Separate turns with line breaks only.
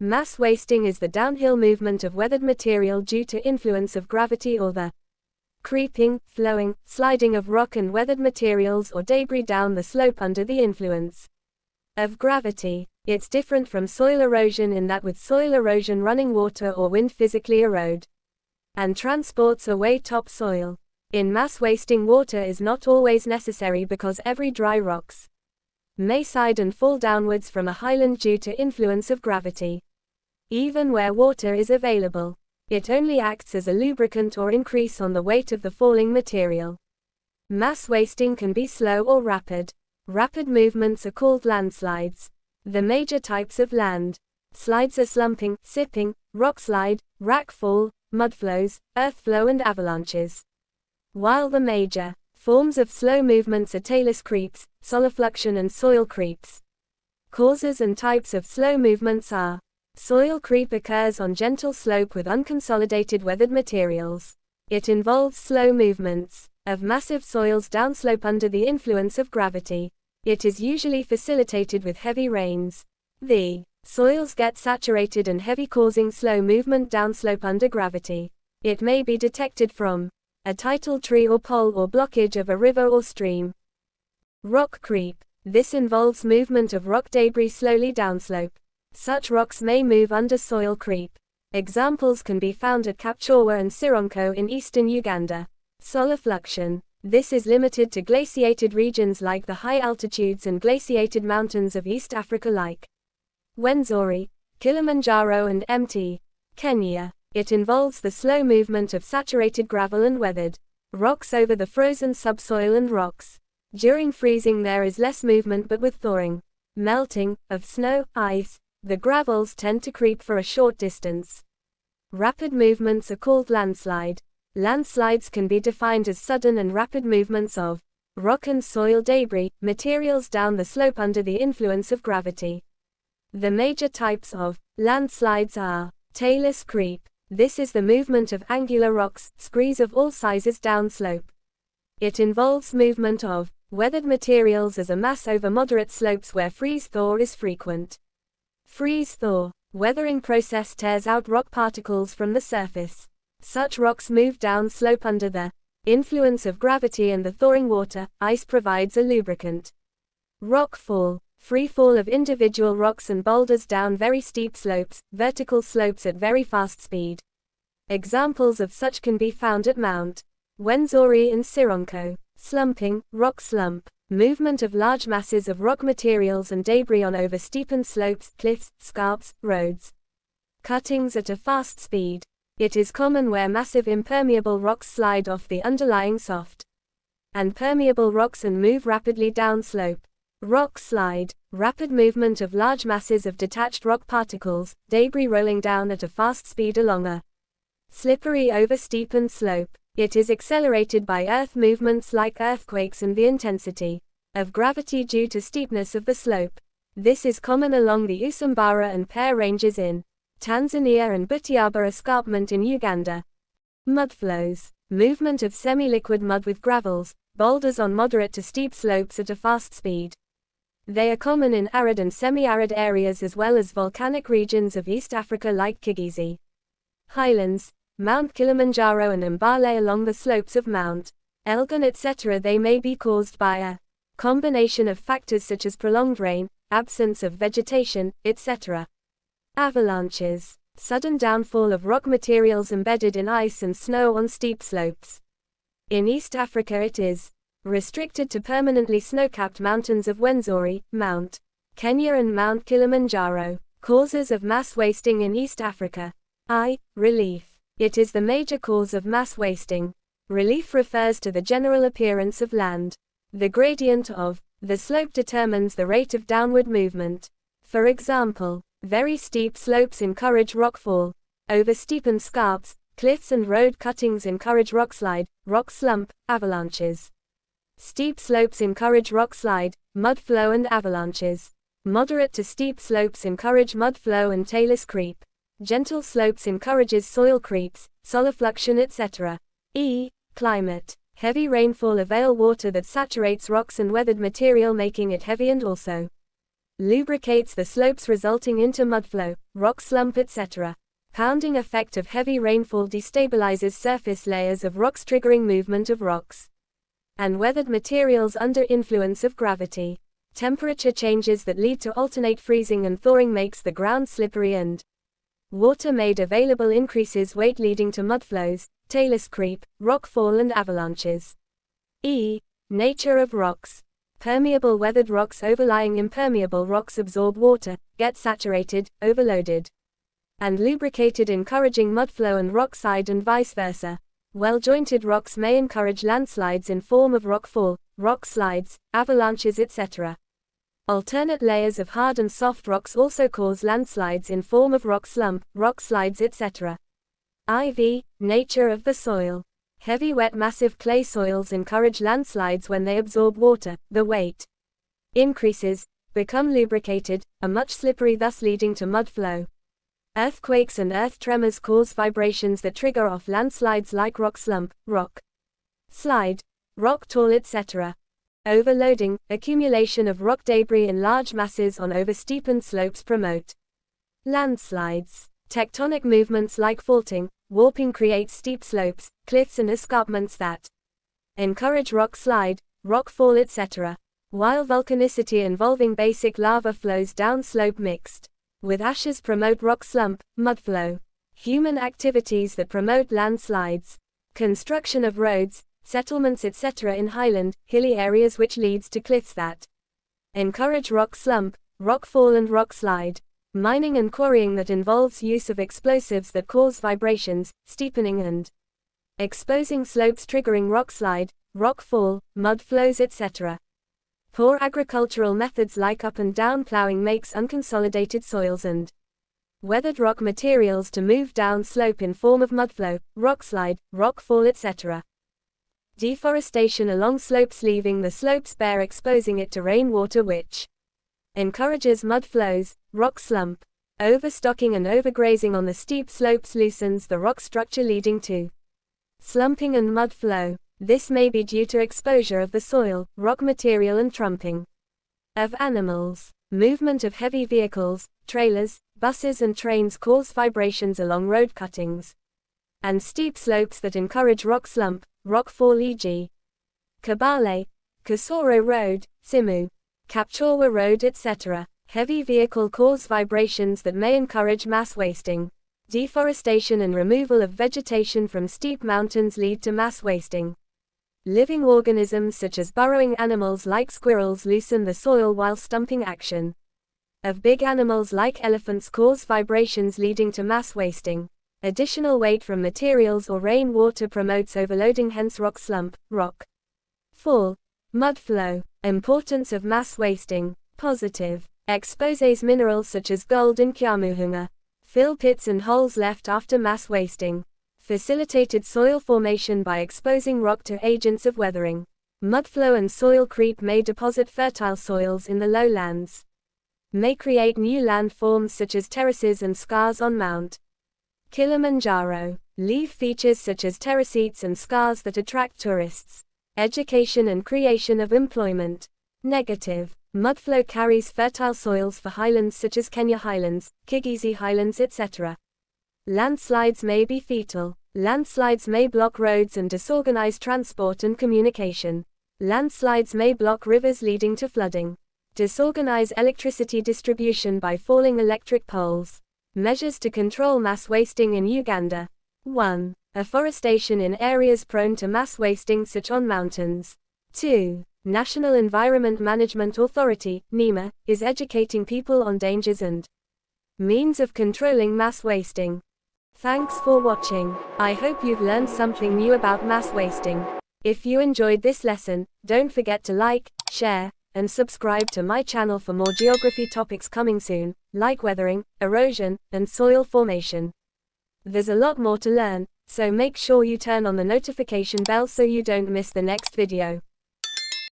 Mass wasting is the downhill movement of weathered material due to influence of gravity or the creeping, flowing, sliding of rock and weathered materials or debris down the slope under the influence of gravity. It's different from soil erosion in that with soil erosion running water or wind physically erode and transports away topsoil. In mass wasting, water is not always necessary because every dry rocks may side and fall downwards from a highland due to influence of gravity. Even where water is available, it only acts as a lubricant or increase on the weight of the falling material. Mass wasting can be slow or rapid. Rapid movements are called landslides. The major types of land slides are slumping, sipping, rock slide, rack fall, mudflows, earth flow and avalanches. While the major forms of slow movements are talus creeps, solifluction and soil creeps. Causes and types of slow movements are: soil creep occurs on gentle slope with unconsolidated weathered materials. It involves slow movements of massive soils downslope under the influence of gravity. It is usually facilitated with heavy rains. The soils get saturated and heavy, causing slow movement downslope under gravity. It may be detected from a tidal tree or pole or blockage of a river or stream. Rock creep. This involves movement of rock debris slowly downslope. Such rocks may move under soil creep. Examples can be found at Kapchorwa and Sironko in eastern Uganda. Solifluction. This is limited to glaciated regions like the high altitudes and glaciated mountains of East Africa like Rwenzori, Kilimanjaro and Mt. Kenya. It involves the slow movement of saturated gravel and weathered rocks over the frozen subsoil and rocks. During freezing there is less movement, but with thawing, melting, of snow, ice, the gravels tend to creep for a short distance. Rapid movements are called landslide. Landslides can be defined as sudden and rapid movements of rock and soil debris, materials down the slope under the influence of gravity. The major types of landslides are talus creep. This is the movement of angular rocks, screes of all sizes downslope. It involves movement of weathered materials as a mass over moderate slopes where freeze-thaw is frequent. Freeze-thaw. Weathering process tears out rock particles from the surface. Such rocks move down slope under the influence of gravity and the thawing water, ice provides a lubricant. Rock fall. Free fall of individual rocks and boulders down very steep slopes, vertical slopes at very fast speed. Examples of such can be found at Mount Rwenzori and Sironko. Slumping, rock slump. Movement of large masses of rock materials and debris on over-steepened slopes, cliffs, scarps, roads. Cuttings at a fast speed. It is common where massive impermeable rocks slide off the underlying soft and permeable rocks and move rapidly downslope. Rock slide. Rapid movement of large masses of detached rock particles, debris rolling down at a fast speed along a slippery over-steepened slope. It is accelerated by earth movements like earthquakes and the intensity of gravity due to steepness of the slope. This is common along the Usambara and Pear ranges in Tanzania and Butiaba escarpment in Uganda. Mudflows. Movement of semi-liquid mud with gravels, boulders on moderate to steep slopes at a fast speed. They are common in arid and semi-arid areas as well as volcanic regions of East Africa like Kigezi. Highlands. Mount Kilimanjaro and Mbale along the slopes of Mount Elgon etc. They may be caused by a combination of factors such as prolonged rain, absence of vegetation, etc. Avalanches. Sudden downfall of rock materials embedded in ice and snow on steep slopes. In East Africa it is restricted to permanently snow-capped mountains of Rwenzori, Mount Kenya and Mount Kilimanjaro. Causes of mass wasting in East Africa. Relief. It is the major cause of mass wasting. Relief refers to the general appearance of land. The gradient of the slope determines the rate of downward movement. For example, very steep slopes encourage rockfall. Over-steepened scarps, cliffs and road cuttings encourage rockslide, rock slump, avalanches. Steep slopes encourage rockslide, mudflow and avalanches. Moderate to steep slopes encourage mudflow and talus creep. Gentle slopes encourages soil creeps, solifluction etc. Climate. Heavy rainfall avail water that saturates rocks and weathered material making it heavy and also lubricates the slopes resulting into mudflow, rock slump, etc. Pounding effect of heavy rainfall destabilizes surface layers of rocks, triggering movement of rocks and weathered materials under influence of gravity. Temperature changes that lead to alternate freezing and thawing makes the ground slippery and water made available increases weight, leading to mudflows, talus creep, rockfall and avalanches. Nature of rocks. Permeable weathered rocks overlying impermeable rocks absorb water, get saturated, overloaded, and lubricated, encouraging mudflow and rockslide and vice versa. Well-jointed rocks may encourage landslides in form of rockfall, rock slides, avalanches, etc. Alternate layers of hard and soft rocks also cause landslides in form of rock slump, rock slides, etc. Nature of the soil. Heavy wet massive clay soils encourage landslides when they absorb water, the weight increases, become lubricated, are much slippery, thus leading to mud flow. Earthquakes and earth tremors cause vibrations that trigger off landslides like rock slump, rock slide, rock fall, etc. Overloading, accumulation of rock debris in large masses on oversteepened slopes promote landslides. Tectonic movements like faulting, warping create steep slopes, cliffs and escarpments that encourage rock slide, rock fall, etc. While volcanicity involving basic lava flows down slope mixed with ashes promote rock slump, mudflow. Human activities that promote landslides. Construction of roads, settlements, etc. in highland, hilly areas which leads to cliffs that encourage rock slump, rock fall and rock slide. Mining and quarrying that involves use of explosives that cause vibrations, steepening and exposing slopes triggering rock slide, rock fall, mud flows, etc. Poor agricultural methods like up and down plowing makes unconsolidated soils and weathered rock materials to move down slope in form of mudflow, rock slide, rock fall, etc. Deforestation along slopes leaving the slopes bare, exposing it to rainwater which encourages mud flows, rock slump. Overstocking and overgrazing on the steep slopes loosens the rock structure leading to slumping and mud flow. This may be due to exposure of the soil, rock material and trumping of animals. Movement of heavy vehicles, trailers, buses and trains cause vibrations along road cuttings and steep slopes that encourage rock slump, rock fall, e.g. Kabale, Kasoro Road, Simu, Kapchorwa Road, etc. Heavy vehicle cause vibrations that may encourage mass wasting. Deforestation and removal of vegetation from steep mountains lead to mass wasting. Living organisms such as burrowing animals like squirrels loosen the soil while stumping action of big animals like elephants cause vibrations leading to mass wasting. Additional weight from materials or rain water promotes overloading, hence rock slump, rock fall, mud flow. Importance of mass wasting. Positive. Exposes minerals such as gold and Kyamuhunga. Fill pits and holes left after mass wasting. Facilitated soil formation by exposing rock to agents of weathering. Mudflow and soil creep may deposit fertile soils in the lowlands. May create new landforms such as terraces and scars on Mount Kilimanjaro. Leave features such as terracetes and scars that attract tourists. Education and creation of employment. Negative. Mudflow carries fertile soils for highlands such as Kenya Highlands, Kigezi Highlands, etc. Landslides may be fatal. Landslides may block roads and disorganize transport and communication. Landslides may block rivers leading to flooding. Disorganize electricity distribution by falling electric poles. Measures to control mass wasting in Uganda. 1. Afforestation in areas prone to mass wasting such on mountains. 2. National Environment Management Authority, NEMA, is educating people on dangers and means of controlling mass wasting. Thanks for watching. I hope you've learned something new about mass wasting. If you enjoyed this lesson, don't forget to like, share, and subscribe to my channel for more geography topics coming soon, like weathering, erosion, and soil formation. There's a lot more to learn, so make sure you turn on the notification bell so you don't miss the next video.